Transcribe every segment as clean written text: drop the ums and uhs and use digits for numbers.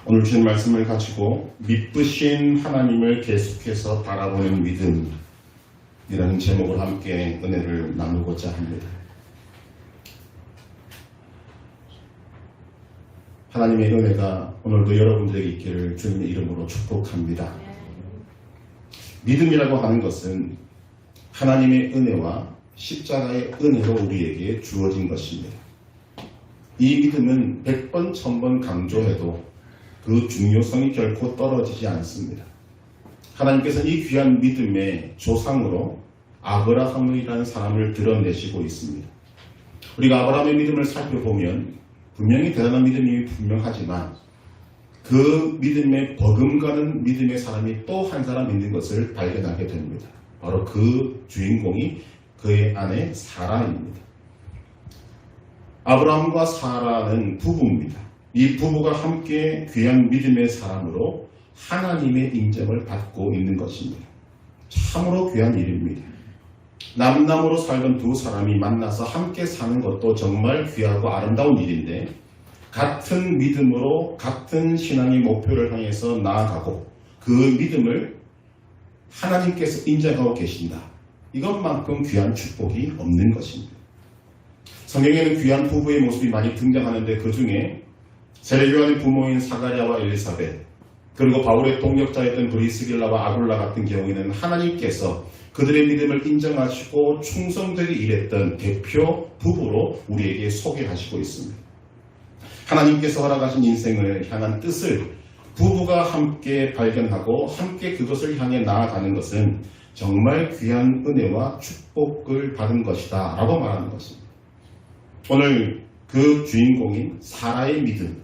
오늘 주신 말씀을 가지고 미쁘신 하나님을 계속해서 바라보는 믿음이라는 제목으로 함께 은혜를 나누고자 합니다. 하나님의 은혜가 오늘도 여러분들에게 있기를 주님의 이름으로 축복합니다. 믿음이라고 하는 것은 하나님의 은혜와 십자가의 은혜로 우리에게 주어진 것입니다. 이 믿음은 100번, 1000번 강조해도 그 중요성이 결코 떨어지지 않습니다. 하나님께서는 이 귀한 믿음의 조상으로 아브라함이라는 사람을 드러내시고 있습니다. 우리가 아브라함의 믿음을 살펴보면 분명히 대단한 믿음이 분명하지만 그 믿음에 버금가는 믿음의 사람이 또 한 사람 있는 것을 발견하게 됩니다. 바로 그 주인공이 그의 아내 사라입니다. 아브라함과 사라는 부부입니다. 이 부부가 함께 귀한 믿음의 사람으로 하나님의 인정을 받고 있는 것입니다. 참으로 귀한 일입니다. 남남으로 살던 두 사람이 만나서 함께 사는 것도 정말 귀하고 아름다운 일인데 같은 믿음으로 같은 신앙의 목표를 향해서 나아가고 그 믿음을 하나님께서 인정하고 계신다. 이것만큼 귀한 축복이 없는 것입니다. 성경에는 귀한 부부의 모습이 많이 등장하는데 그 중에 세례요한의 부모인 사가랴와 엘리사벳 그리고 바울의 동역자였던 브리스길라와 아굴라 같은 경우에는 하나님께서 그들의 믿음을 인정하시고 충성되게 일했던 대표 부부로 우리에게 소개하시고 있습니다. 하나님께서 허락하신 인생을 향한 뜻을 부부가 함께 발견하고 함께 그것을 향해 나아가는 것은 정말 귀한 은혜와 축복을 받은 것이다 라고 말하는 것입니다. 오늘 그 주인공인 사라의 믿음,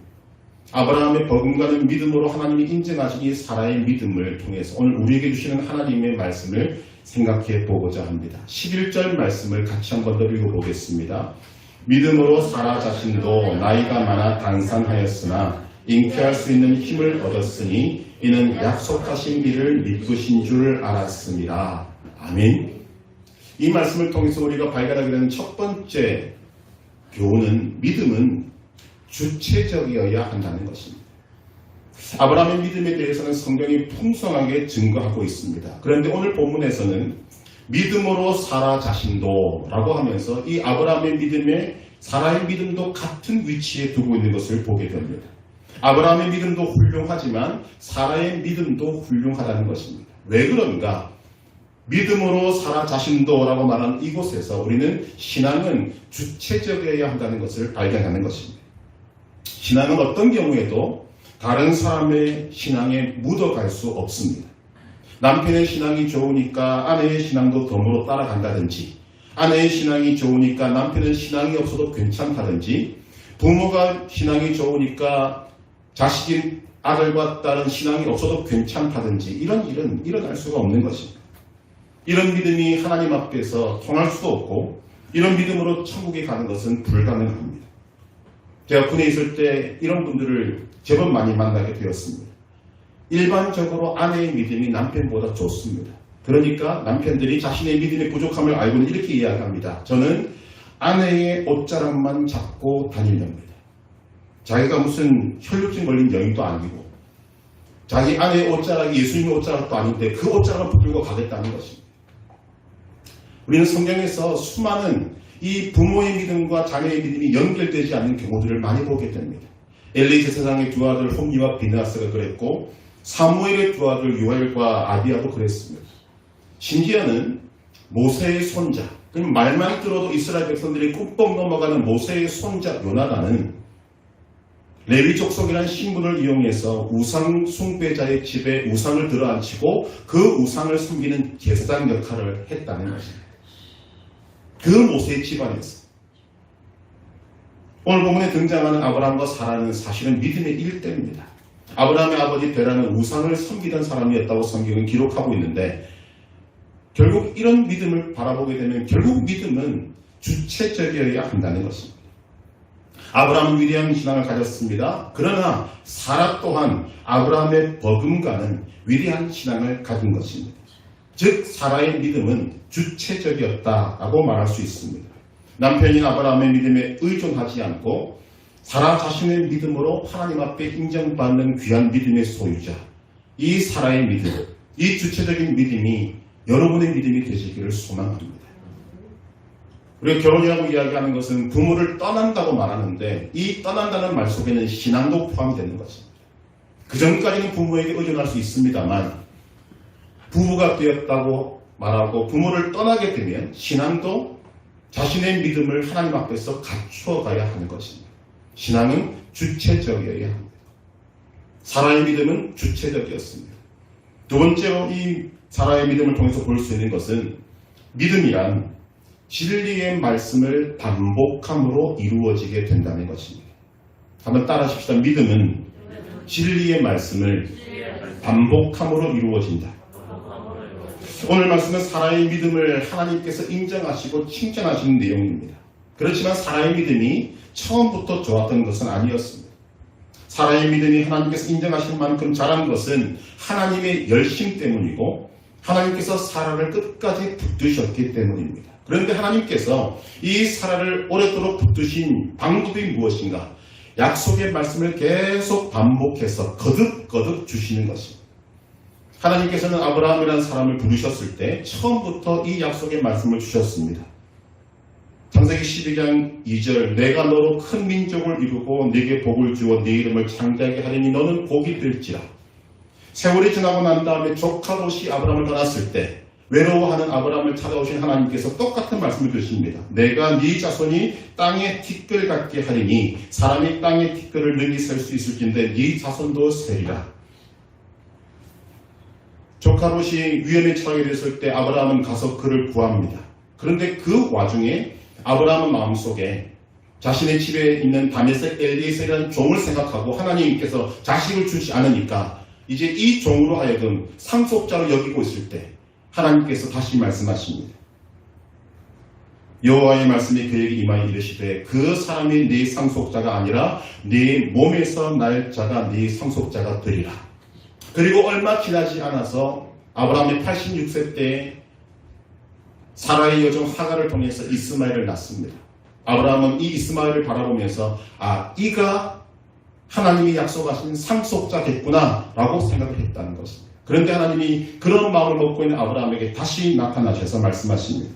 아브라함의 버금가는 믿음으로 하나님이 인정하신 이 사라의 믿음을 통해서 오늘 우리에게 주시는 하나님의 말씀을 생각해 보고자 합니다. 11절 말씀을 같이 한번 더 읽어보겠습니다. 믿음으로 사라 자신도 나이가 많아 단상하였으나 잉태할 수 있는 힘을 얻었으니 이는 약속하신 일을 믿으신 줄 알았습니다. 아멘. 이 말씀을 통해서 우리가 발견하게 되는 첫 번째 교훈은 믿음은 주체적이어야 한다는 것입니다. 아브라함의 믿음에 대해서는 성경이 풍성하게 증거하고 있습니다. 그런데 오늘 본문에서는 믿음으로 사라 자신도 라고 하면서 이 아브라함의 믿음에 사라의 믿음도 같은 위치에 두고 있는 것을 보게 됩니다. 아브라함의 믿음도 훌륭하지만 사라의 믿음도 훌륭하다는 것입니다. 왜 그런가? 믿음으로 사라 자신도 라고 말하는 이곳에서 우리는 신앙은 주체적이어야 한다는 것을 발견하는 것입니다. 신앙은 어떤 경우에도 다른 사람의 신앙에 묻어갈 수 없습니다. 남편의 신앙이 좋으니까 아내의 신앙도 덤으로 따라간다든지, 아내의 신앙이 좋으니까 남편은 신앙이 없어도 괜찮다든지, 부모가 신앙이 좋으니까 자식인 아들과 딸은 신앙이 없어도 괜찮다든지 이런 일은 일어날 수가 없는 것입니다. 이런 믿음이 하나님 앞에서 통할 수도 없고 이런 믿음으로 천국에 가는 것은 불가능합니다. 제가 군에 있을 때 이런 분들을 제법 많이 만나게 되었습니다. 일반적으로 아내의 믿음이 남편보다 좋습니다. 그러니까 남편들이 자신의 믿음의 부족함을 알고는 이렇게 이야기합니다. 저는 아내의 옷자락만 잡고 다니렵니다. 자기가 무슨 혈루증 걸린 여인도 아니고 자기 아내의 옷자락이 예수님의 옷자락도 아닌데 그 옷자락을 붙들고 가겠다는 것입니다. 우리는 성경에서 수많은 이 부모의 믿음과 자녀의 믿음이 연결되지 않는 경우들을 많이 보게 됩니다. 엘리 제사장의 두 아들 홈리와 비느하스가 그랬고 사무엘의 두 아들 유엘과 아비야도 그랬습니다. 심지어는 모세의 손자, 말만 들어도 이스라엘 백성들이 꾹뻑 넘어가는 모세의 손자 요나단은 레위 족속이라는 신분을 이용해서 우상 숭배자의 집에 우상을 들어앉히고 그 우상을 섬기는 제사장 역할을 했다는 것입니다. 그 모세의 집안에서 오늘 본문에 등장하는 아브라함과 사라는 사실은 믿음의 일대입니다. 아브라함의 아버지 베라는 우상을 섬기던 사람이었다고 성경은 기록하고 있는데 결국 이런 믿음을 바라보게 되면 결국 믿음은 주체적이어야 한다는 것입니다. 아브라함은 위대한 신앙을 가졌습니다. 그러나 사라 또한 아브라함의 버금가는 위대한 신앙을 가진 것입니다. 즉 사라의 믿음은 주체적이었다라고 말할 수 있습니다. 남편인 아브라함의 믿음에 의존하지 않고 사라 자신의 믿음으로 하나님 앞에 인정받는 귀한 믿음의 소유자, 이 사라의 믿음, 이 주체적인 믿음이 여러분의 믿음이 되시기를 소망합니다. 우리가 결혼이라고 이야기하는 것은 부모를 떠난다고 말하는데 이 떠난다는 말 속에는 신앙도 포함되는 것입니다. 그 전까지는 부모에게 의존할 수 있습니다만 부부가 되었다고 말하고 부모를 떠나게 되면 신앙도 자신의 믿음을 하나님 앞에서 갖추어 가야 하는 것입니다. 신앙은 주체적이어야 합니다. 사라의 믿음은 주체적이었습니다. 두 번째로 이 사라의 믿음을 통해서 볼 수 있는 것은 믿음이란 진리의 말씀을 반복함으로 이루어지게 된다는 것입니다. 한번 따라 하십시다. 믿음은 진리의 말씀을 반복함으로 이루어진다. 오늘 말씀은 사라의 믿음을 하나님께서 인정하시고 칭찬하시는 내용입니다. 그렇지만 사라의 믿음이 처음부터 좋았던 것은 아니었습니다. 사라의 믿음이 하나님께서 인정하실 만큼 잘한 것은 하나님의 열심 때문이고 하나님께서 사라를 끝까지 붙드셨기 때문입니다. 그런데 하나님께서 이 사라를 오랫도록 붙드신 방법이 무엇인가? 약속의 말씀을 계속 반복해서 거듭거듭 주시는 것입니다. 하나님께서는 아브라함이라는 사람을 부르셨을 때 처음부터 이 약속의 말씀을 주셨습니다. 창세기 12장 2절 내가 너로 큰 민족을 이루고 네게 복을 주어 네 이름을 창대하게 하리니 너는 복이 될지라. 세월이 지나고 난 다음에 조카 롯이 아브라함을 떠났을 때 외로워하는 아브라함을 찾아오신 하나님께서 똑같은 말씀을 주십니다. 내가 네 자손이 땅의 티끌 같게 하리니 사람이 땅의 티끌을 능히 셀 수 있을진데 네 자손도 세리라. 조카 롯이 위험에 처하게 됐을 때 아브라함은 가서 그를 구합니다. 그런데 그 와중에 아브라함은 마음속에 자신의 집에 있는 다메섹 엘리에셀이라는 종을 생각하고 하나님께서 자식을 주지 않으니까 이제 이 종으로 하여금 상속자로 여기고 있을 때 하나님께서 다시 말씀하십니다. 여호와의 말씀이 그에게 임하여 이르시되 그 사람이 네 상속자가 아니라 네 몸에서 날 자가 네 상속자가 되리라. 그리고 얼마 지나지 않아서 아브라함이 86세 때에 사라의 여종 하갈을 통해서 이스마엘을 낳습니다. 아브라함은 이 이스마엘을 바라보면서 이가 하나님이 약속하신 상속자겠구나 라고 생각을 했다는 것입니다. 그런데 하나님이 그런 마음을 먹고 있는 아브라함에게 다시 나타나셔서 말씀하십니다.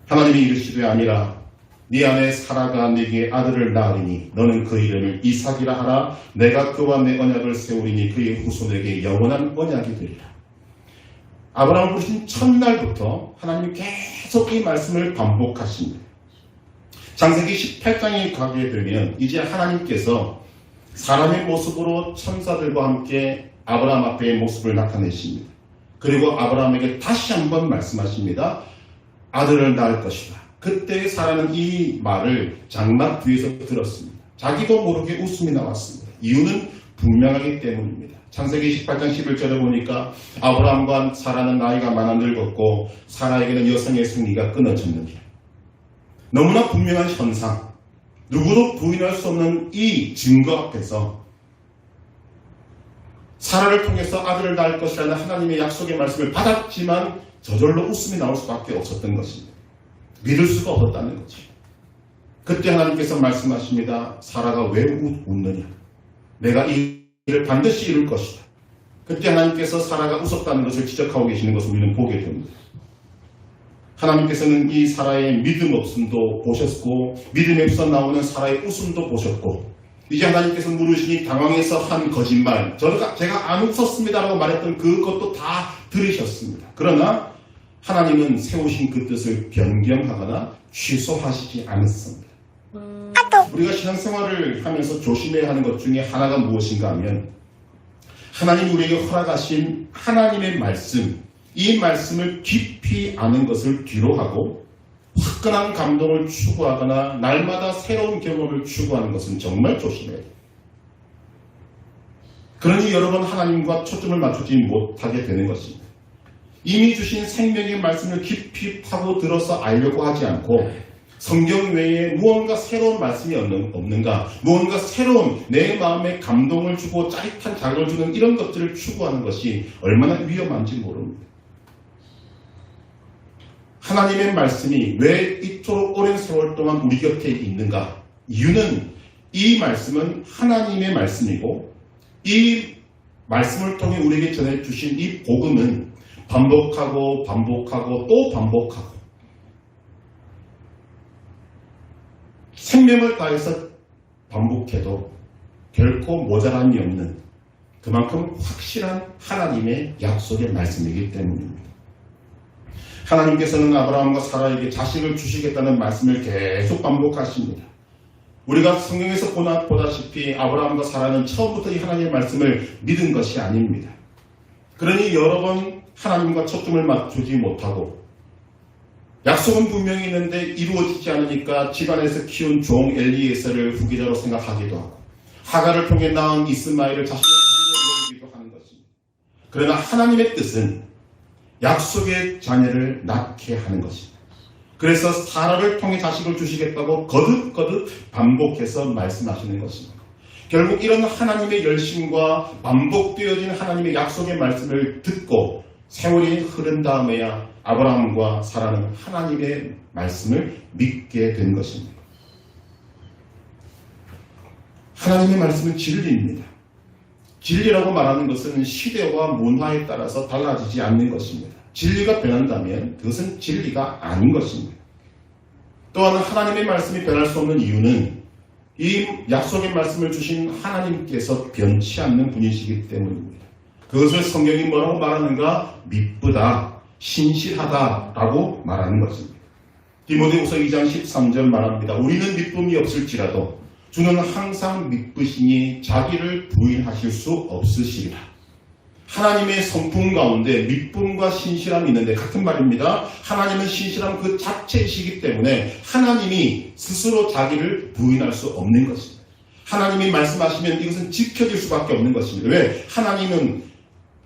하나님이 이르시되 아니라 네 아내 사라가 네게 아들을 낳으리니 너는 그 이름을 이삭이라 하라. 내가 그와 내 언약을 세우리니 그의 후손에게 영원한 언약이 되리라. 아브라함을 부르신 첫날부터 하나님이 계속 이 말씀을 반복하십니다. 창세기 18장에 가게 되면 이제 하나님께서 사람의 모습으로 천사들과 함께 아브라함 앞에 모습을 나타내십니다. 그리고 아브라함에게 다시 한번 말씀하십니다. 아들을 낳을 것이다. 그때 사라는 이 말을 장막 뒤에서 들었습니다. 자기도 모르게 웃음이 나왔습니다. 이유는 분명하기 때문입니다. 창세기 18장 11절에 보니까 아브라함과 사라는 나이가 많아 늙었고 사라에게는 여성의 생리가 끊어졌느니라. 너무나 분명한 현상, 누구도 부인할 수 없는 이 증거 앞에서 사라를 통해서 아들을 낳을 것이라는 하나님의 약속의 말씀을 받았지만 저절로 웃음이 나올 수밖에 없었던 것입니다. 믿을 수가 없었다는 거죠. 그때 하나님께서 말씀하십니다. 사라가 왜 웃느냐? 내가 이 일을 반드시 이룰 것이다. 그때 하나님께서 사라가 웃었다는 것을 지적하고 계시는 것을 우리는 보게 됩니다. 하나님께서는 이 사라의 믿음 없음도 보셨고 믿음에서 나오는 사라의 웃음도 보셨고 이제 하나님께서 물으시니 당황해서 한 거짓말 제가 안 웃었습니다라고 말했던 그것도 다 들으셨습니다. 그러나 하나님은 세우신 그 뜻을 변경하거나 취소하시지 않았습니다. 우리가 신앙생활을 하면서 조심해야 하는 것 중에 하나가 무엇인가 하면 하나님이 우리에게 허락하신 하나님의 말씀, 이 말씀을 깊이 아는 것을 뒤로 하고 화끈한 감동을 추구하거나 날마다 새로운 경험을 추구하는 것은 정말 조심해야 돼요. 그러니 여러분 하나님과 초점을 맞추지 못하게 되는 것입니다. 이미 주신 생명의 말씀을 깊이 파고들어서 알려고 하지 않고 성경 외에 무언가 새로운 말씀이 없는가, 무언가 새로운 내 마음에 감동을 주고 짜릿한 자극을 주는 이런 것들을 추구하는 것이 얼마나 위험한지 모릅니다. 하나님의 말씀이 왜 이토록 오랜 세월 동안 우리 곁에 있는가? 이유는 이 말씀은 하나님의 말씀이고 이 말씀을 통해 우리에게 전해주신 이 복음은 반복하고 반복하고 또 반복하고 생명을 다해서 반복해도 결코 모자람이 없는 그만큼 확실한 하나님의 약속의 말씀이기 때문입니다. 하나님께서는 아브라함과 사라에게 자식을 주시겠다는 말씀을 계속 반복하십니다. 우리가 성경에서 보다시피 아브라함과 사라는 처음부터 이 하나님의 말씀을 믿은 것이 아닙니다. 그러니 여러 번 하나님과 초점을 맞추지 못하고 약속은 분명히 있는데 이루어지지 않으니까 집안에서 키운 종 엘리에셀을 후계자로 생각하기도 하고 하가를 통해 낳은 이스마엘을 자신의 후계자로 여기기도 하는 것입니다. 그러나 하나님의 뜻은 약속의 자녀를 낳게 하는 것입니다. 그래서 사라를 통해 자식을 주시겠다고 거듭거듭 반복해서 말씀하시는 것입니다. 결국 이런 하나님의 열심과 반복되어진 하나님의 약속의 말씀을 듣고 세월이 흐른 다음에야 아브라함과 사라는 하나님의 말씀을 믿게 된 것입니다. 하나님의 말씀은 진리입니다. 진리라고 말하는 것은 시대와 문화에 따라서 달라지지 않는 것입니다. 진리가 변한다면 그것은 진리가 아닌 것입니다. 또한 하나님의 말씀이 변할 수 없는 이유는 이 약속의 말씀을 주신 하나님께서 변치 않는 분이시기 때문입니다. 그것을 성경이 뭐라고 말하는가? 미쁘다, 신실하다라고 말하는 것입니다. 디모데후서 2장 13절 말합니다. 우리는 미쁨이 없을지라도 주는 항상 미쁘시니 자기를 부인하실 수 없으시리라. 하나님의 성품 가운데 미쁨과 신실함이 있는데 같은 말입니다. 하나님은 신실함 그 자체이시기 때문에 하나님이 스스로 자기를 부인할 수 없는 것입니다. 하나님이 말씀하시면 이것은 지켜질 수밖에 없는 것입니다. 왜? 하나님은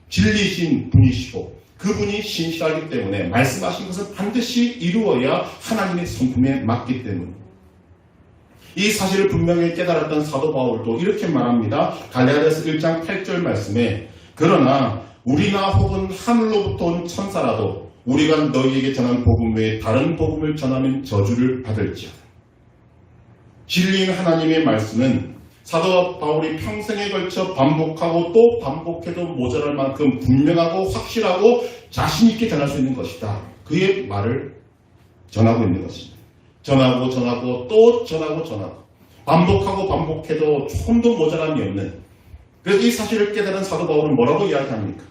진리신 분이시고 그분이 신실하기 때문에 말씀하신 것은 반드시 이루어야 하나님의 성품에 맞기 때문입니다. 이 사실을 분명히 깨달았던 사도 바울도 이렇게 말합니다. 갈라디아서 1장 8절 말씀에 그러나 우리나 혹은 하늘로부터 온 천사라도 우리가 너희에게 전한 복음 외에 다른 복음을 전하면 저주를 받을지어다. 진리인 하나님의 말씀은 사도 바울이 평생에 걸쳐 반복하고 또 반복해도 모자랄 만큼 분명하고 확실하고 자신있게 전할 수 있는 것이다. 그의 말을 전하고 있는 것입니다. 전하고 또 전하고 반복하고 반복해도 조금도 모자람이 없는 그래서 이 사실을 깨달은 사도 바울은 뭐라고 이야기합니까?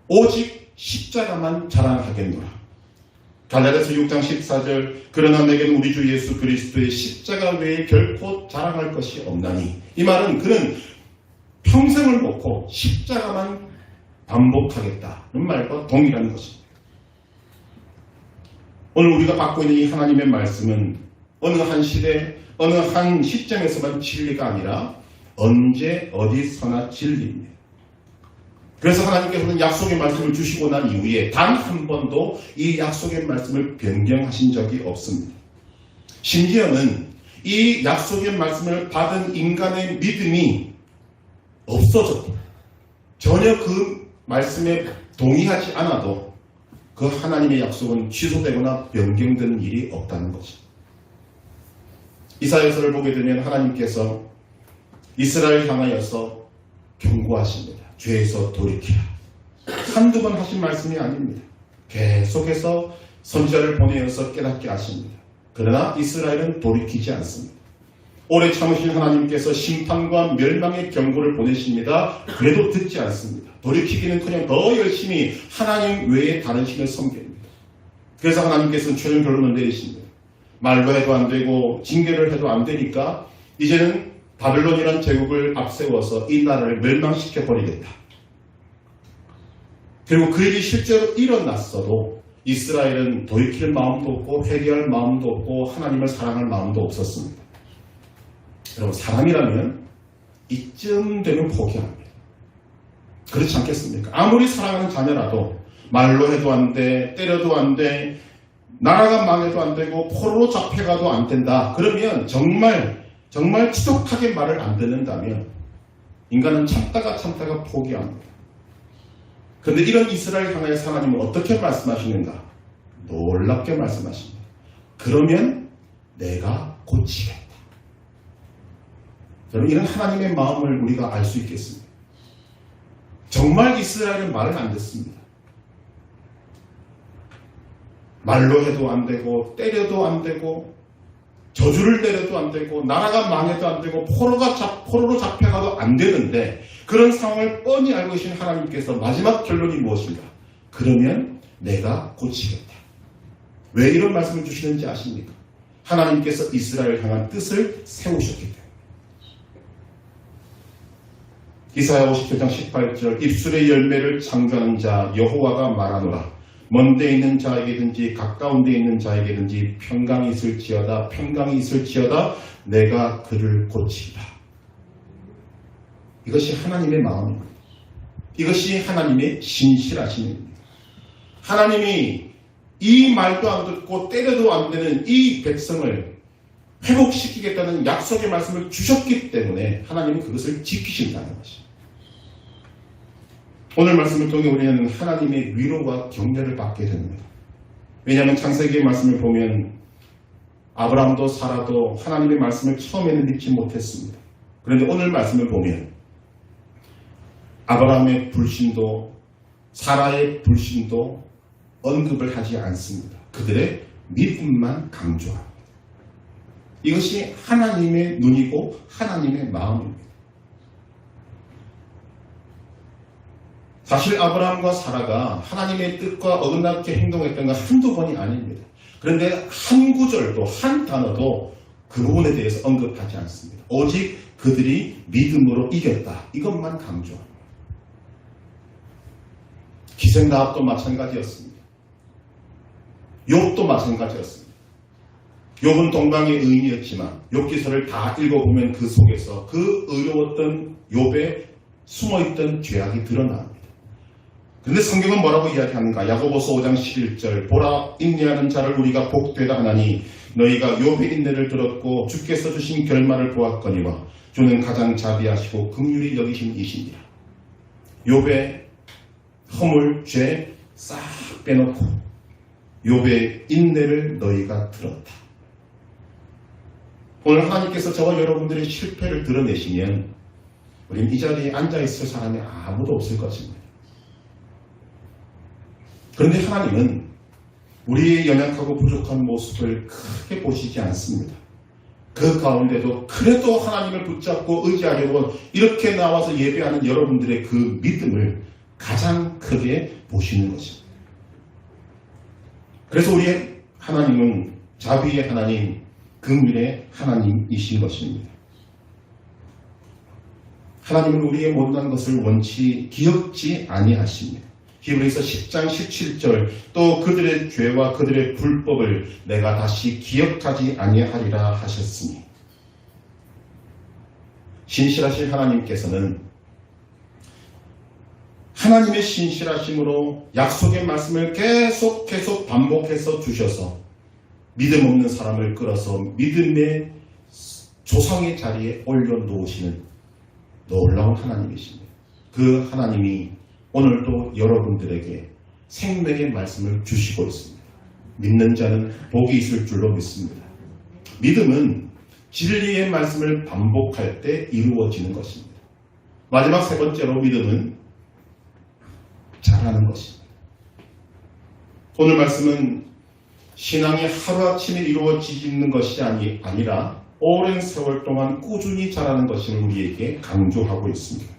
오직 십자가만 자랑하겠노라. 갈라디아서 6장 14절 그러나 내게는 우리 주 예수 그리스도의 십자가 외에 결코 자랑할 것이 없나니 이 말은 그는 평생을 놓고 십자가만 반복하겠다는 말과 동일한 것입니다. 오늘 우리가 받고 있는 이 하나님의 말씀은 어느 한 시대 어느 한 시점에서만 진리가 아니라 언제 어디서나 진리입니다. 그래서 하나님께서는 약속의 말씀을 주시고 난 이후에 단 한 번도 이 약속의 말씀을 변경하신 적이 없습니다. 심지어는 이 약속의 말씀을 받은 인간의 믿음이 없어졌고 전혀 그 말씀에 동의하지 않아도 그 하나님의 약속은 취소되거나 변경되는 일이 없다는 것입니다. 이사야서를 보게 되면 하나님께서 이스라엘 향하여서 경고하십니다. 죄에서 돌이키라. 한두 번 하신 말씀이 아닙니다. 계속해서 선지자를 보내어서 깨닫게 하십니다. 그러나 이스라엘은 돌이키지 않습니다. 오래 참으신 하나님께서 심판과 멸망의 경고를 보내십니다. 그래도 듣지 않습니다. 돌이키기는커녕 더 열심히 하나님 외에 다른 신을 섬깁니다. 그래서 하나님께서는 최종 결론을 내리십니다. 말로 해도 안 되고 징계를 해도 안 되니까 이제는 바벨론이라는 제국을 앞세워서 이 나라를 멸망시켜 버리겠다. 그리고 그 일이 실제로 일어났어도 이스라엘은 돌이킬 마음도 없고 회개할 마음도 없고 하나님을 사랑할 마음도 없었습니다. 여러분 사람이라면 이쯤 되면 포기합니다. 그렇지 않겠습니까? 아무리 사랑하는 자녀라도 말로 해도 안 돼, 때려도 안 돼, 나라가 망해도 안 되고 포로로 잡혀가도 안 된다. 그러면 정말 지독하게 말을 안 듣는다면 인간은 참다가 포기합니다. 그런데 이런 이스라엘 향하여서 하나님은 어떻게 말씀하시는가? 놀랍게 말씀하십니다. 그러면 내가 고치겠다. 저는 이런 하나님의 마음을 우리가 알 수 있겠습니다. 정말 이스라엘은 말을 안 듣습니다. 말로 해도 안 되고 때려도 안 되고 저주를 내려도 안 되고 나라가 망해도 안 되고 포로로 잡혀가도 안 되는데 그런 상황을 뻔히 알고 계신 하나님께서 마지막 결론이 무엇인가? 그러면 내가 고치겠다. 왜 이런 말씀을 주시는지 아십니까? 하나님께서 이스라엘을 향한 뜻을 세우셨기 때문에. 이사야 50장 18절 입술의 열매를 창조하는 자 여호와가 말하노라. 먼데 있는 자에게든지 가까운 데 있는 자에게든지 평강이 있을지어다 내가 그를 고치리라. 이것이 하나님의 마음입니다. 이것이 하나님의 신실하심입니다. 하나님이 이 말도 안 듣고 때려도 안 되는 이 백성을 회복시키겠다는 약속의 말씀을 주셨기 때문에 하나님은 그것을 지키신다는 것입니다. 오늘 말씀을 통해 우리는 하나님의 위로와 격려를 받게 됩니다. 왜냐하면 창세기의 말씀을 보면 아브라함도 사라도 하나님의 말씀을 처음에는 믿지 못했습니다. 그런데 오늘 말씀을 보면 아브라함의 불신도 사라의 불신도 언급을 하지 않습니다. 그들의 믿음만 강조합니다. 이것이 하나님의 눈이고 하나님의 마음입니다. 사실 아브라함과 사라가 하나님의 뜻과 어긋나게 행동했던 건 한두 번이 아닙니다. 그런데 한 구절도 한 단어도 그 부분에 대해서 언급하지 않습니다. 오직 그들이 믿음으로 이겼다. 이것만 강조합니다. 기생나합도 마찬가지였습니다. 욥도 마찬가지였습니다. 욥은 동방의 의인이었지만 욥기서를 다 읽어보면 그 속에서 그 의로웠던 욥에 숨어있던 죄악이 드러납니다. 그런데 성경은 뭐라고 이야기하는가? 야고보서 5장 11절 보라 인내하는 자를 우리가 복되다 하나니 너희가 욥의 인내를 들었고 주께서 주신 결말을 보았거니와 주는 가장 자비하시고 긍휼히 여기신 이시니라. 욥의 허물, 죄 싹 빼놓고 욥의 인내를 너희가 들었다. 오늘 하나님께서 저와 여러분들의 실패를 드러내시면 우리는 이 자리에 앉아있을 사람이 아무도 없을 것입니다. 그런데 하나님은 우리의 연약하고 부족한 모습을 크게 보시지 않습니다. 그 가운데도 그래도 하나님을 붙잡고 의지하려고 이렇게 나와서 예배하는 여러분들의 그 믿음을 가장 크게 보시는 것입니다. 그래서 우리의 하나님은 자비의 하나님, 긍휼의 하나님이신 것입니다. 하나님은 우리의 못난 것을 원치 기억지 아니하십니다. 히브리서 10장 17절 또 그들의 죄와 그들의 불법을 내가 다시 기억하지 아니하리라 하셨으니 신실하신 하나님께서는 하나님의 신실하심으로 약속의 말씀을 계속 반복해서 주셔서 믿음 없는 사람을 끌어서 믿음의 조상의 자리에 올려놓으시는 놀라운 하나님이십니다. 그 하나님이 오늘도 여러분들에게 생명의 말씀을 주시고 있습니다. 믿는 자는 복이 있을 줄로 믿습니다. 믿음은 진리의 말씀을 반복할 때 이루어지는 것입니다. 마지막 세 번째로 믿음은 잘하는 것입니다. 오늘 말씀은 신앙이 하루아침에 이루어지는 것이 아니라 오랜 세월 동안 꾸준히 자라는 것을 우리에게 강조하고 있습니다.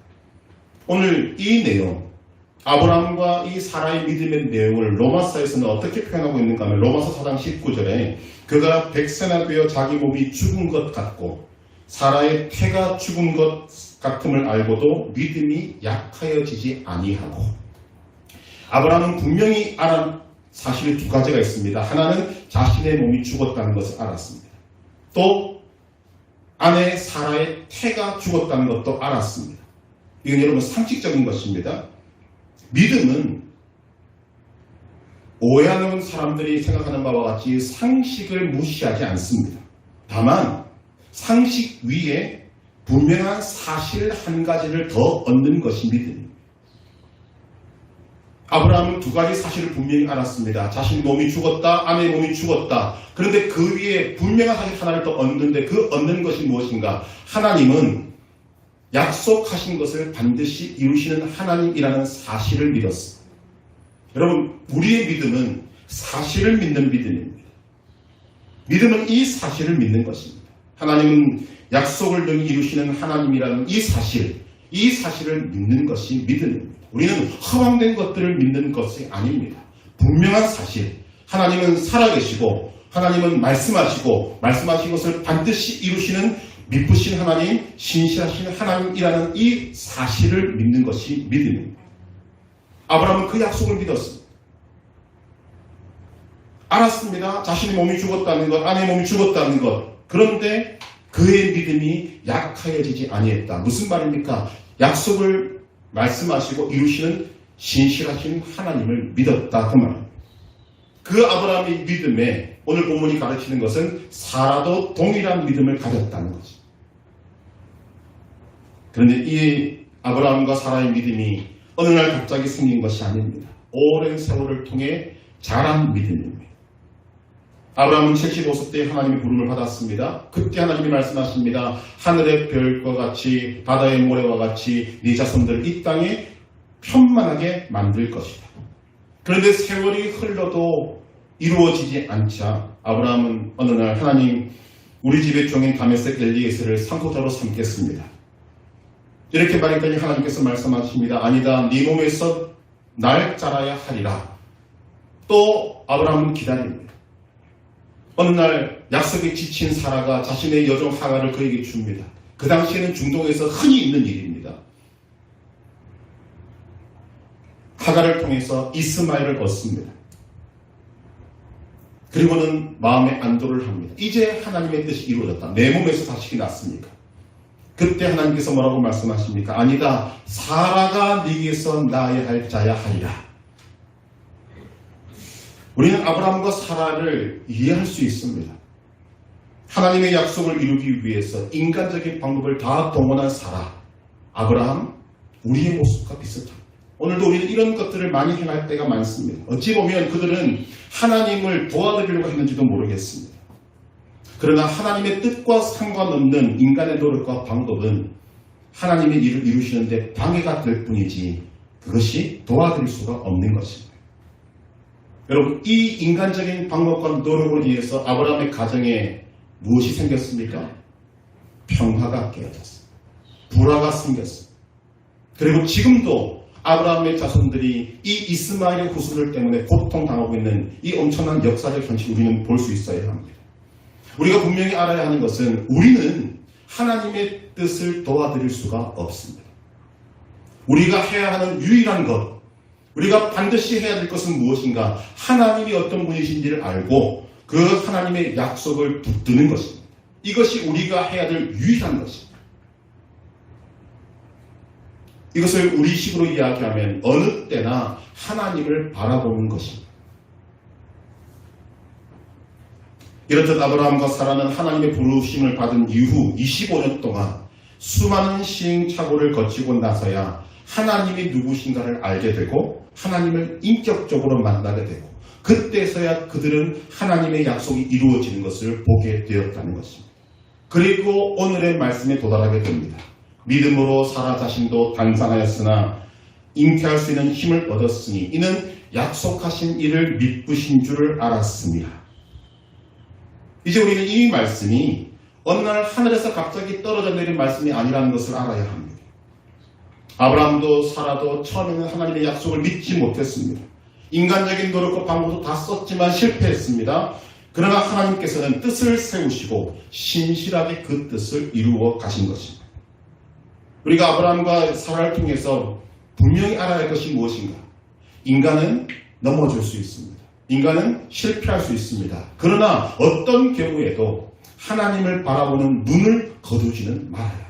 오늘 이 내용 아브라함과 이 사라의 믿음의 내용을 로마서에서는 어떻게 표현하고 있는가 하면 로마서 4장 19절에 그가 백세나 되어 자기 몸이 죽은 것 같고 사라의 태가 죽은 것 같음을 알고도 믿음이 약하여지지 아니하고 아브라함은 분명히 알은 사실이 두 가지가 있습니다. 하나는 자신의 몸이 죽었다는 것을 알았습니다. 또 아내 사라의 태가 죽었다는 것도 알았습니다. 이건 여러분 상식적인 것입니다. 믿음은 오해하는 사람들이 생각하는 바와 같이 상식을 무시하지 않습니다. 다만 상식 위에 분명한 사실 한 가지를 더 얻는 것이 믿음입니다. 아브라함은 두 가지 사실을 분명히 알았습니다. 자신 몸이 죽었다, 아내의 몸이 죽었다. 그런데 그 위에 분명한 사실 하나를 더 얻는데 그 얻는 것이 무엇인가? 하나님은 약속하신 것을 반드시 이루시는 하나님이라는 사실을 믿었습니다. 여러분, 우리의 믿음은 사실을 믿는 믿음입니다. 믿음은 이 사실을 믿는 것입니다. 하나님은 약속을 능히 이루시는 하나님이라는 이 사실을 믿는 것이 믿음입니다. 우리는 허황된 것들을 믿는 것이 아닙니다. 분명한 사실, 하나님은 살아계시고 하나님은 말씀하신 것을 반드시 이루시는 믿으신 하나님, 신실하신 하나님이라는 이 사실을 믿는 것이 믿음입니다. 아브라함은 그 약속을 믿었습니다. 알았습니다. 자신의 몸이 죽었다는 것, 아내의 몸이 죽었다는 것. 그런데 그의 믿음이 약하여지지 아니했다. 무슨 말입니까? 약속을 말씀하시고 이루시는 신실하신 하나님을 믿었다. 그 말입니다. 그 아브라함의 믿음에 오늘 본문이 가르치는 것은 사라도 동일한 믿음을 가졌다는 거죠. 그런데 이 아브라함과 사라의 믿음이 어느 날 갑자기 생긴 것이 아닙니다. 오랜 세월을 통해 자란 믿음입니다. 아브라함은 75세 때 하나님의 부름을 받았습니다. 그때 하나님이 말씀하십니다. 하늘의 별과 같이 바다의 모래와 같이 네 자손들을 이 땅에 편만하게 만들 것이다. 그런데 세월이 흘러도 이루어지지 않자 아브라함은 어느 날 하나님, 우리 집의 종인 다메섹 엘리에셀을 상속자로 삼겠습니다. 이렇게 말했더니 하나님께서 말씀하십니다. 아니다, 네 몸에서 날 자라야 하리라. 또 아브라함은 기다립니다. 어느 날 약속에 지친 사라가 자신의 여종 하가를 그에게 줍니다. 그 당시에는 중동에서 흔히 있는 일입니다. 하가를 통해서 이스마엘을 얻습니다. 그리고는 마음의 안도를 합니다. 이제 하나님의 뜻이 이루어졌다. 내 몸에서 자식이 났으니까. 그때 하나님께서 뭐라고 말씀하십니까? 아니다, 사라가 네게서 낳아야 할 자야 하리라. 우리는 아브라함과 사라를 이해할 수 있습니다. 하나님의 약속을 이루기 위해서 인간적인 방법을 다 동원한 사라, 아브라함, 우리의 모습과 비슷합니다. 오늘도 우리는 이런 것들을 많이 행할 때가 많습니다. 어찌 보면 그들은 하나님을 도와드리려고 했는지도 모르겠습니다. 그러나 하나님의 뜻과 상관없는 인간의 노력과 방법은 하나님의 일을 이루시는데 방해가 될 뿐이지 그것이 도와드릴 수가 없는 것입니다. 여러분, 이 인간적인 방법과 노력으로 인해서 아브라함의 가정에 무엇이 생겼습니까? 평화가 깨어졌습니다. 불화가 생겼습니다. 그리고 지금도 아브라함의 자손들이 이 이스마엘의 후손들 때문에 고통당하고 있는 이 엄청난 역사적 현실을 우리는 볼 수 있어야 합니다. 우리가 분명히 알아야 하는 것은 우리는 하나님의 뜻을 도와드릴 수가 없습니다. 우리가 해야 하는 유일한 것, 우리가 반드시 해야 될 것은 무엇인가? 하나님이 어떤 분이신지를 알고 그 하나님의 약속을 붙드는 것입니다. 이것이 우리가 해야 될 유일한 것입니다. 이것을 우리식으로 이야기하면 어느 때나 하나님을 바라보는 것입니다. 이렇듯 아브라함과 사라는 하나님의 부르심을 받은 이후 25년 동안 수많은 시행착오를 거치고 나서야 하나님이 누구신가를 알게 되고 하나님을 인격적으로 만나게 되고 그때서야 그들은 하나님의 약속이 이루어지는 것을 보게 되었다는 것입니다. 그리고 오늘의 말씀에 도달하게 됩니다. 믿음으로 사라 자신도 단상하였으나 잉태할 수 있는 힘을 얻었으니 이는 약속하신 이를 믿으신 줄을 알았습니다. 이제 우리는 이 말씀이 어느 날 하늘에서 갑자기 떨어져 내린 말씀이 아니라는 것을 알아야 합니다. 아브라함도 사라도 처음에는 하나님의 약속을 믿지 못했습니다. 인간적인 노력과 방법도 다 썼지만 실패했습니다. 그러나 하나님께서는 뜻을 세우시고 신실하게 그 뜻을 이루어 가신 것입니다. 우리가 아브라함과 사라를 통해서 분명히 알아야 할 것이 무엇인가? 인간은 넘어질 수 있습니다. 인간은 실패할 수 있습니다. 그러나 어떤 경우에도 하나님을 바라보는 눈을 거두지는 말아야.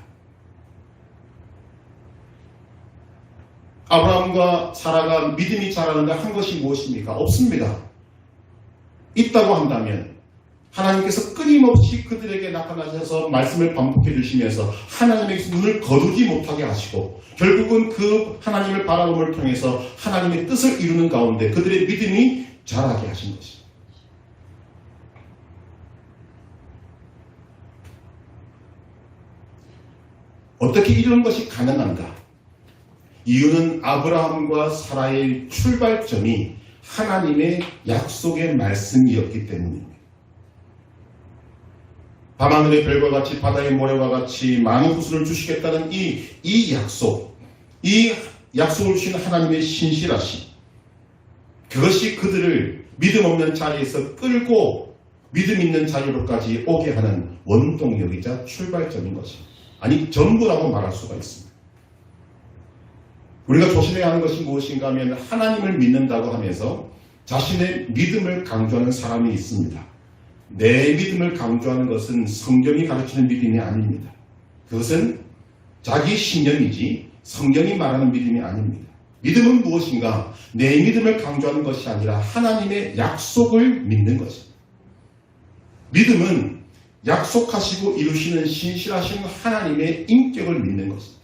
아브라함과 사라가 믿음이 자라는데 한 것이 무엇입니까? 없습니다. 있다고 한다면 하나님께서 끊임없이 그들에게 나타나셔서 말씀을 반복해 주시면서 하나님의 눈을 거두지 못하게 하시고 결국은 그 하나님을 바라봄을 통해서 하나님의 뜻을 이루는 가운데 그들의 믿음이 자라게 하신 것입니다. 어떻게 이런 것이 가능한가? 이유는 아브라함과 사라의 출발점이 하나님의 약속의 말씀이었기 때문입니다. 밤하늘의 별과 같이 바다의 모래와 같이 많은 후손을 주시겠다는 이 약속을 주신 하나님의 신실하심, 그것이 그들을 믿음 없는 자리에서 끌고 믿음 있는 자리로까지 오게 하는 원동력이자 출발점인 것입니다. 아니, 전부라고 말할 수가 있습니다. 우리가 조심해야 하는 것이 무엇인가 하면 하나님을 믿는다고 하면서 자신의 믿음을 강조하는 사람이 있습니다. 내 믿음을 강조하는 것은 성경이 가르치는 믿음이 아닙니다. 그것은 자기 신념이지 성경이 말하는 믿음이 아닙니다. 믿음은 무엇인가? 내 믿음을 강조하는 것이 아니라 하나님의 약속을 믿는 것입니다. 믿음은 약속하시고 이루시는 신실하신 하나님의 인격을 믿는 것입니다.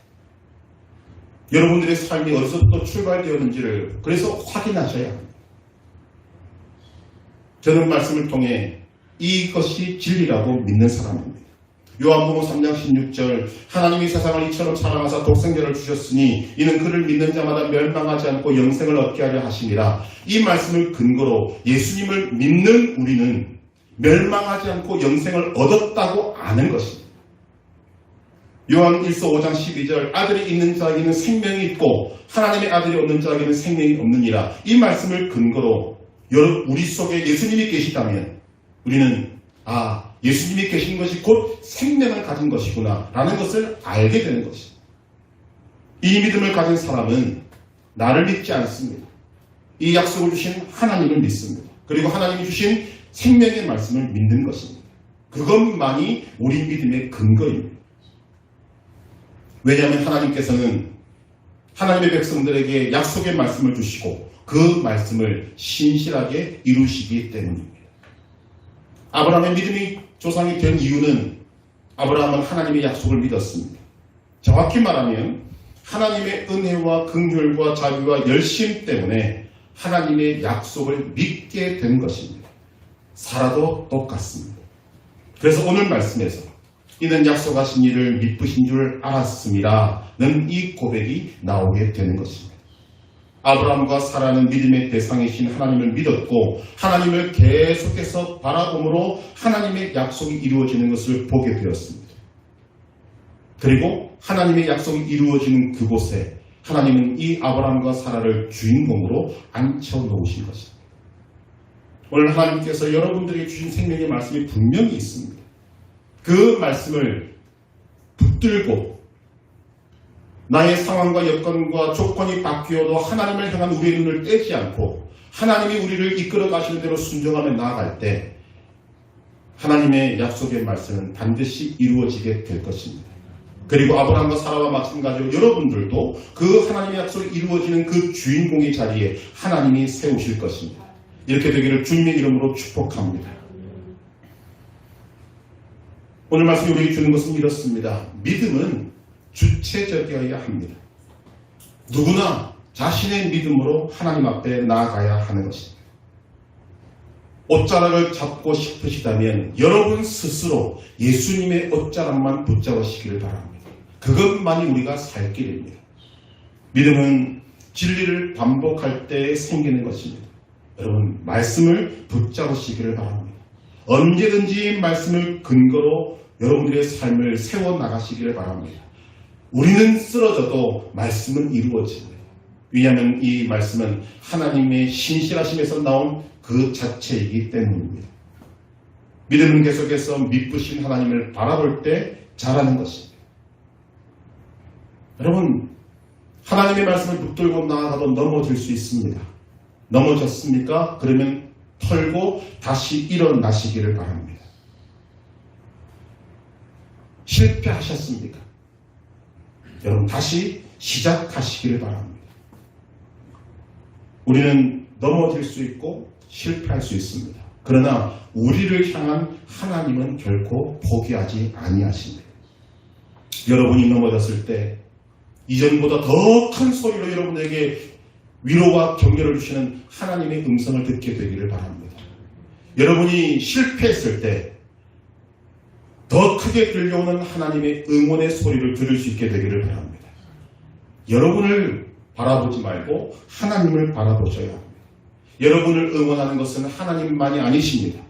여러분들의 삶이 어디서부터 출발되었는지를 그래서 확인하셔야 합니다. 저는 말씀을 통해 이것이 진리라고 믿는 사람입니다. 요한복음 3장 16절 하나님이 세상을 이처럼 사랑하사 독생자를 주셨으니 이는 그를 믿는 자마다 멸망하지 않고 영생을 얻게 하려 하심이라. 이 말씀을 근거로 예수님을 믿는 우리는 멸망하지 않고 영생을 얻었다고 아는 것입니다. 요한 1서 5장 12절 아들이 있는 자에게는 생명이 있고 하나님의 아들이 없는 자에게는 생명이 없느니라. 이 말씀을 근거로 우리 속에 예수님이 계시다면 우리는 예수님이 계신 것이 곧 생명을 가진 것이구나 라는 것을 알게 되는 것입니다. 이 믿음을 가진 사람은 나를 믿지 않습니다. 이 약속을 주신 하나님을 믿습니다. 그리고 하나님이 주신 생명의 말씀을 믿는 것입니다. 그것만이 우리 믿음의 근거입니다. 왜냐하면 하나님께서는 하나님의 백성들에게 약속의 말씀을 주시고 그 말씀을 신실하게 이루시기 때문입니다. 아브라함의 믿음이 조상이 된 이유는 아브라함은 하나님의 약속을 믿었습니다. 정확히 말하면 하나님의 은혜와 긍휼과 자비와 열심 때문에 하나님의 약속을 믿게 된 것입니다. 사라도 똑같습니다. 그래서 오늘 말씀에서 이는 약속하신 일을 미쁘신 줄 알았습니다는 이 고백이 나오게 되는 것입니다. 아브라함과 사라는 믿음의 대상이신 하나님을 믿었고 하나님을 계속해서 바라봄으로 하나님의 약속이 이루어지는 것을 보게 되었습니다. 그리고 하나님의 약속이 이루어지는 그곳에 하나님은 이 아브라함과 사라를 주인공으로 앉혀놓으신 것입니다. 오늘 하나님께서 여러분들에게 주신 생명의 말씀이 분명히 있습니다. 그 말씀을 붙들고 나의 상황과 여건과 조건이 바뀌어도 하나님을 향한 우리의 눈을 떼지 않고 하나님이 우리를 이끌어 가시는 대로 순종하며 나아갈 때 하나님의 약속의 말씀은 반드시 이루어지게 될 것입니다. 그리고 아브라함과 사라와 마찬가지로 여러분들도 그 하나님의 약속이 이루어지는 그 주인공의 자리에 하나님이 세우실 것입니다. 이렇게 되기를 주님의 이름으로 축복합니다. 오늘 말씀이 우리에게 주는 것은 이렇습니다. 믿음은 주체적이어야 합니다. 누구나 자신의 믿음으로 하나님 앞에 나아가야 하는 것입니다. 옷자락을 잡고 싶으시다면 여러분 스스로 예수님의 옷자락만 붙잡으시기를 바랍니다. 그것만이 우리가 살 길입니다. 믿음은 진리를 반복할 때 생기는 것입니다. 여러분 말씀을 붙잡으시기를 바랍니다. 언제든지 말씀을 근거로 여러분들의 삶을 세워나가시기를 바랍니다. 우리는 쓰러져도 말씀은 이루어집니다. 왜냐하면 이 말씀은 하나님의 신실하심에서 나온 그 자체이기 때문입니다. 믿음은 계속해서 미쁘신 하나님을 바라볼 때 자라는 것입니다. 여러분 하나님의 말씀을 붙들고 나아가도 넘어질 수 있습니다. 넘어졌습니까? 그러면 털고 다시 일어나시기를 바랍니다. 실패하셨습니까? 여러분 다시 시작하시기를 바랍니다. 우리는 넘어질 수 있고 실패할 수 있습니다. 그러나 우리를 향한 하나님은 결코 포기하지 아니하십니다. 여러분이 넘어졌을 때 이전보다 더 큰 소리로 여러분에게 위로와 격려를 주시는 하나님의 음성을 듣게 되기를 바랍니다. 여러분이 실패했을 때 더 더 크게 들려오는 하나님의 응원의 소리를 들을 수 있게 되기를 바랍니다. 여러분을 바라보지 말고 하나님을 바라보셔야 합니다. 여러분을 응원하는 것은 하나님만이 아니십니다.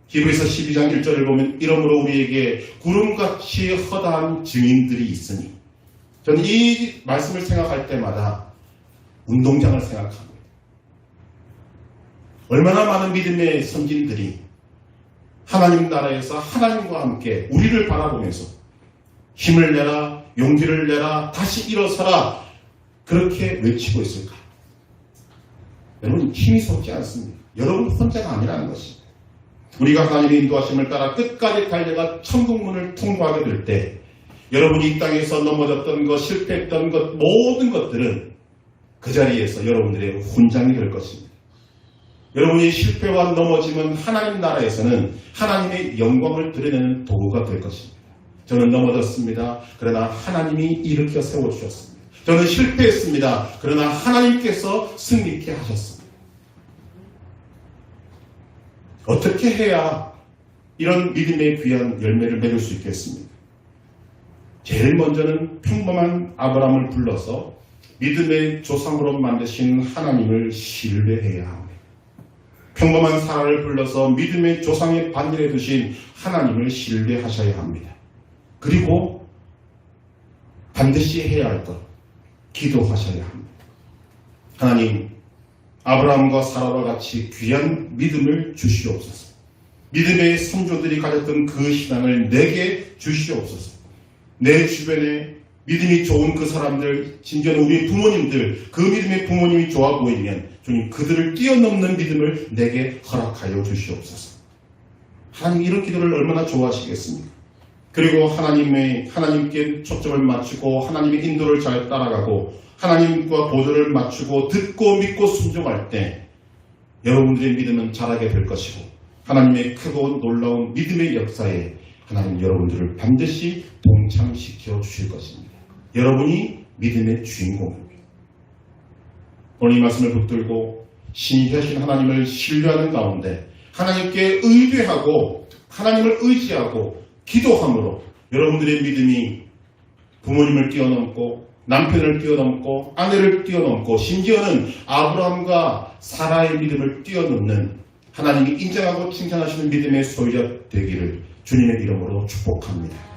히브리서 12장 1절을 보면 이러므로 우리에게 구름같이 허다한 증인들이 있으니, 저는 이 말씀을 생각할 때마다 운동장을 생각합니다. 얼마나 많은 믿음의 선진들이 하나님 나라에서 하나님과 함께 우리를 바라보면서 힘을 내라, 용기를 내라, 다시 일어서라, 그렇게 외치고 있을까? 여러분, 힘이 솟지 않습니다. 여러분 혼자가 아니라는 것입니다. 우리가 하나님의 인도하심을 따라 끝까지 달려가 천국문을 통과하게 될 때 여러분이 이 땅에서 넘어졌던 것, 실패했던 것, 모든 것들은 그 자리에서 여러분들의 훈장이 될 것입니다. 여러분이 실패와 넘어짐은 하나님 나라에서는 하나님의 영광을 드러내는 도구가 될 것입니다. 저는 넘어졌습니다. 그러나 하나님이 일으켜 세워주셨습니다. 저는 실패했습니다. 그러나 하나님께서 승리케 하셨습니다. 어떻게 해야 이런 믿음의 귀한 열매를 맺을 수 있겠습니까? 제일 먼저는 평범한 아브라함을 불러서 믿음의 조상으로 만드신 하나님을 신뢰해야 합니다. 평범한 사라를 불러서 믿음의 조상의 반열에 두신 하나님을 신뢰하셔야 합니다. 그리고 반드시 해야 할 것, 기도하셔야 합니다. 하나님, 아브라함과 사라와 같이 귀한 믿음을 주시옵소서. 믿음의 선조들이 가졌던 그 신앙을 내게 주시옵소서. 내 주변에 믿음이 좋은 그 사람들, 심지어는 우리 부모님들, 그 믿음의 부모님이 좋아 보이면 주님, 그들을 뛰어넘는 믿음을 내게 허락하여 주시옵소서. 하나님, 이런 기도를 얼마나 좋아하시겠습니까? 그리고 하나님께 초점을 맞추고 하나님의 인도를 잘 따라가고 하나님과 보조를 맞추고 듣고 믿고 순종할 때 여러분들의 믿음은 자라게 될 것이고 하나님의 크고 놀라운 믿음의 역사에 하나님 여러분들을 반드시 동참시켜 주실 것입니다. 여러분이 믿음의 주인공입니다. 오늘 이 말씀을 붙들고 신실하신 하나님을 신뢰하는 가운데 하나님께 의뢰하고 하나님을 의지하고 기도함으로 여러분들의 믿음이 부모님을 뛰어넘고 남편을 뛰어넘고 아내를 뛰어넘고 심지어는 아브라함과 사라의 믿음을 뛰어넘는 하나님이 인정하고 칭찬하시는 믿음의 소유자 되기를 주님의 이름으로 축복합니다.